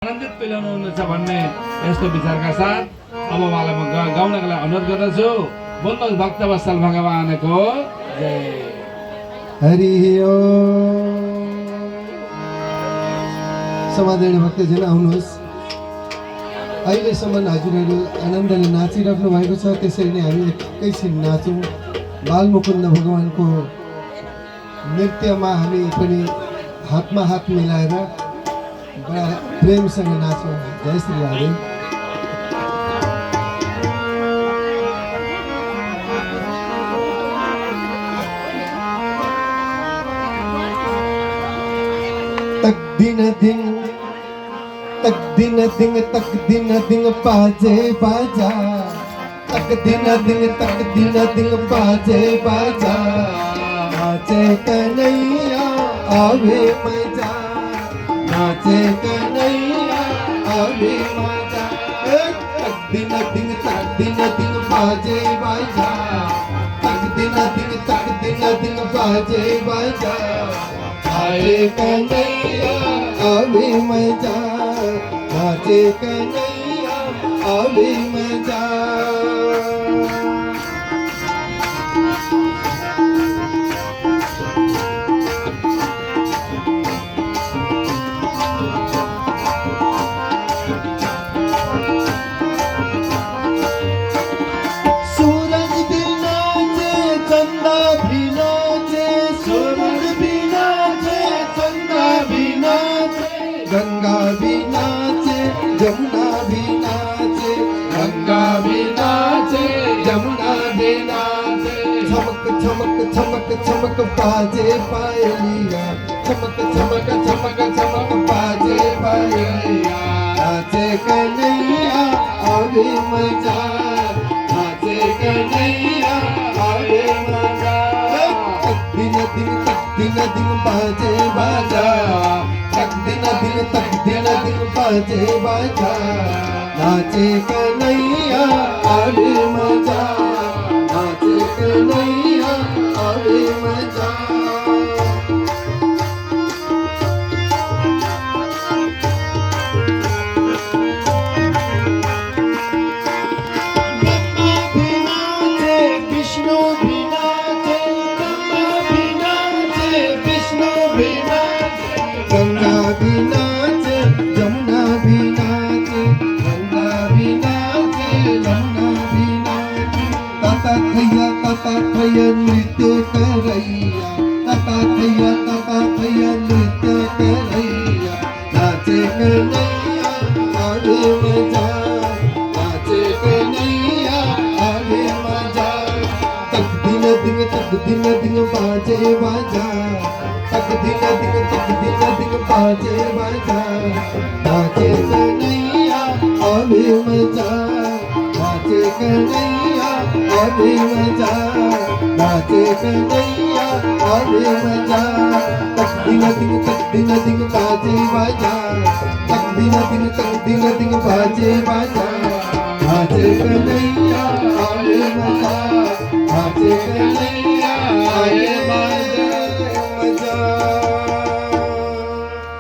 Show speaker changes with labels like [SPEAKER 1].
[SPEAKER 1] आनन्दित तुल्याउनुहुन्छ भन्ने यस्तो विचारका साथ अब उहाँलाई म गाउनका लागि अनुरोध गर्दछु। बोल्नुहोस् भक्तवत्सल भगवानको जय।
[SPEAKER 2] हरि समादरणीय भक्तजन आउनुहोस्। अहिलेसम्म हजुरहरू आनन्दले नाचिराख्नु भएको छ, त्यसरी नै हामी एकैछिन नाचौँ। बालमुकुन्द भगवानको नृत्यमा हामी पनि हातमा हात मिलाएर बडा प्रेमसँग नाचौँ। जय श्री राधे। तक दिन दिन बाजे बाजा, तक दिन दिन बाजे बाजा, नाचे कन्हैया आवे मजा, नाचे कन्हैया आवे मजा। तक दिन दिन बाजे बाजा, तक दिन बाजे बाजा, नाचे कन्हैया आवे मजा, नाचे कन्हैया आवे मजा। सूरज भी नाचे, चंदा भी नाचे, सूरज भी नाचे, चंदा भी नाचे, गंगा भी नाचे, जमुना भी नाचे, गंगा भी नाचे, जमुना भी नाचे। चमक चमक चमक चमक बाजे पायलिया, चमक चमक चमक चमक बाजे पायलिया, नाचे कन्हैया आवे मजा, नाचे कन्हैया आवे मजा। दिन दिन बाजे बाजा, तक दिन बाजे बाजा, नाचे कन्हैया आवे मजा, नाचे कन्हैया आवे मजा। ब्रह्मा भी नाचे, विष्णु भी नाचे, ब्रह्मा भी नाचे, विष्णु भी नाचे, गंगा भी नाचे, जमुना भी नाचे, गंगा भी नाचे, जमुना भी नाचे। ताताथैया नृत्य करैया, ताताथैया नृत्य करैया, नाचे कन्हैया आवे मजा, नाचे कन्हैया आवे मजा। तक दिन बाजे बाजा, तक दिन बाजे बाजा, नाचे कन्हैया आवे मजा, नाचे कन्हैया आवे मजा, नाचे कन्हैया आवे मजा। तक दिन बाजे बाजा, तक दिन बाजे बाजा, नाचे कन्हैया आवे मजा, नाचे कन्हैया आवे मजा।